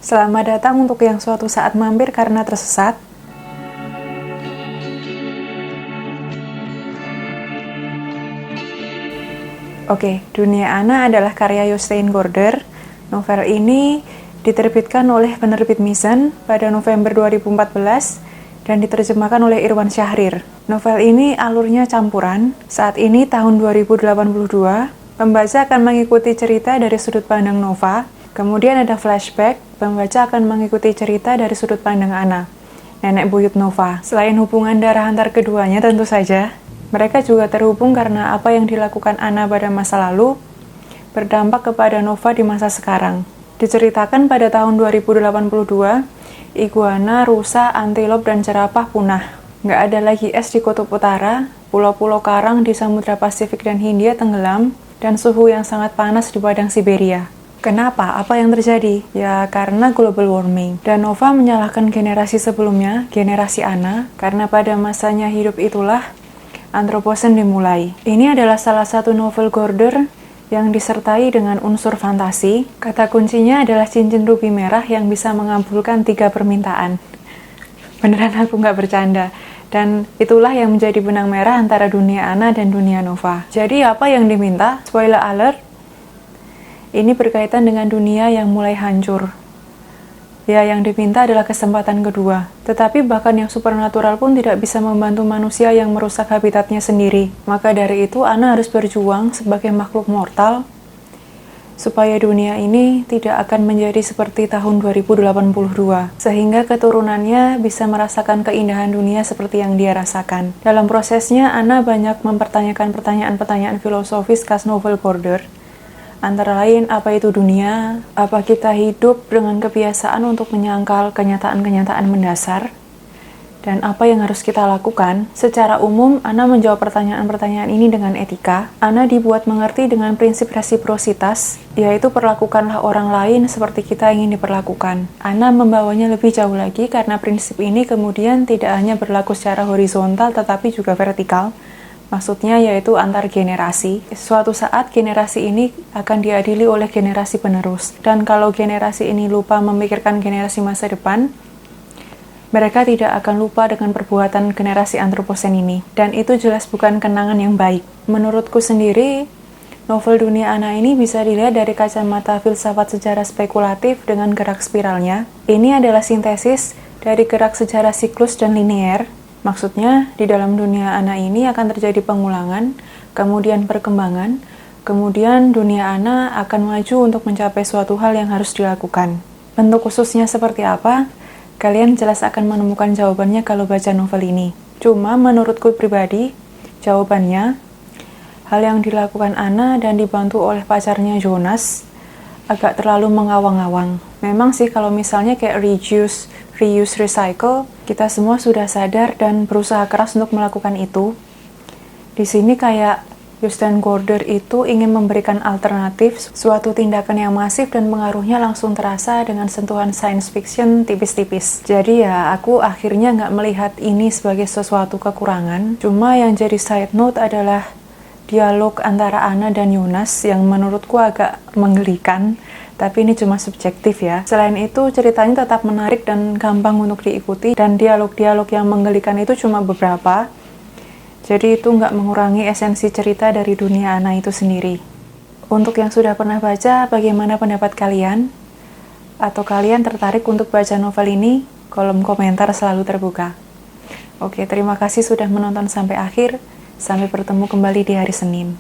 Selamat datang untuk yang suatu saat mampir karena tersesat. Oke, Dunia Ana adalah karya Jostein Gaarder. Novel ini diterbitkan oleh penerbit Mizan pada November 2014 dan diterjemahkan oleh Irwan Syahrir. Novel ini alurnya campuran. Saat ini tahun 2082, pembaca akan mengikuti cerita dari sudut pandang Nova. Kemudian ada flashback, pembaca akan mengikuti cerita dari sudut pandang Ana, nenek buyut Nova. Selain hubungan darah antar keduanya tentu saja, mereka juga terhubung karena apa yang dilakukan Ana pada masa lalu berdampak kepada Nova di masa sekarang. Diceritakan pada tahun 2082, iguana, rusa, antilop, dan jerapah punah. Nggak ada lagi es di kutub utara, pulau-pulau karang di Samudra Pasifik dan Hindia tenggelam, dan suhu yang sangat panas di padang Siberia. Kenapa? Apa yang terjadi? Ya, karena global warming. Dan Nova menyalahkan generasi sebelumnya, generasi Ana, karena pada masanya hidup itulah Anthropocene dimulai. Ini adalah salah satu novel Gaarder yang disertai dengan unsur fantasi. Kata kuncinya adalah cincin rubi merah yang bisa mengabulkan 3 permintaan. Beneran aku nggak bercanda. Dan itulah yang menjadi benang merah antara dunia Ana dan dunia Nova. Jadi apa yang diminta? Spoiler alert, ini berkaitan dengan dunia yang mulai hancur. Ya, yang diminta adalah kesempatan kedua. Tetapi bahkan yang supernatural pun tidak bisa membantu manusia yang merusak habitatnya sendiri. Maka dari itu, Ana harus berjuang sebagai makhluk mortal supaya dunia ini tidak akan menjadi seperti tahun 2082, sehingga keturunannya bisa merasakan keindahan dunia seperti yang dia rasakan. Dalam prosesnya, Ana banyak mempertanyakan pertanyaan-pertanyaan filosofis khas novel Gaarder. Antara lain, apa itu dunia? Apa kita hidup dengan kebiasaan untuk menyangkal kenyataan-kenyataan mendasar? Dan apa yang harus kita lakukan? Secara umum, Ana menjawab pertanyaan-pertanyaan ini dengan etika. Ana dibuat mengerti dengan prinsip resiprositas, yaitu perlakukanlah orang lain seperti kita ingin diperlakukan. Ana membawanya lebih jauh lagi karena prinsip ini kemudian tidak hanya berlaku secara horizontal tetapi juga vertikal. Maksudnya yaitu antar generasi. Suatu saat generasi ini akan diadili oleh generasi penerus. Dan kalau generasi ini lupa memikirkan generasi masa depan, mereka tidak akan lupa dengan perbuatan generasi Anthropocene ini. Dan itu jelas bukan kenangan yang baik. Menurutku sendiri, novel Dunia Ana ini bisa dilihat dari kacamata filsafat sejarah spekulatif dengan gerak spiralnya. Ini adalah sintesis dari gerak sejarah siklus dan linear. Maksudnya, di dalam dunia Ana ini akan terjadi pengulangan, kemudian perkembangan, kemudian dunia Ana akan maju untuk mencapai suatu hal yang harus dilakukan. Bentuk khususnya seperti apa? Kalian jelas akan menemukan jawabannya kalau baca novel ini. Cuma menurutku pribadi, jawabannya, hal yang dilakukan Ana dan dibantu oleh pacarnya Jonas agak terlalu mengawang-awang. Memang sih kalau misalnya kayak reuse, recycle, kita semua sudah sadar dan berusaha keras untuk melakukan itu. Di sini kayak Jostein Gaarder itu ingin memberikan alternatif, suatu tindakan yang masif dan pengaruhnya langsung terasa dengan sentuhan science fiction tipis-tipis. Jadi ya, aku akhirnya nggak melihat ini sebagai sesuatu kekurangan. Cuma yang jadi side note adalah dialog antara Ana dan Jonas yang menurutku agak menggelikan. Tapi ini cuma subjektif ya. Selain itu, ceritanya tetap menarik dan gampang untuk diikuti, dan dialog-dialog yang menggelikan itu cuma beberapa. Jadi itu nggak mengurangi esensi cerita dari dunia Ana itu sendiri. Untuk yang sudah pernah baca, bagaimana pendapat kalian? Atau kalian tertarik untuk baca novel ini? Kolom komentar selalu terbuka. Oke, terima kasih sudah menonton sampai akhir. Sampai bertemu kembali di hari Senin.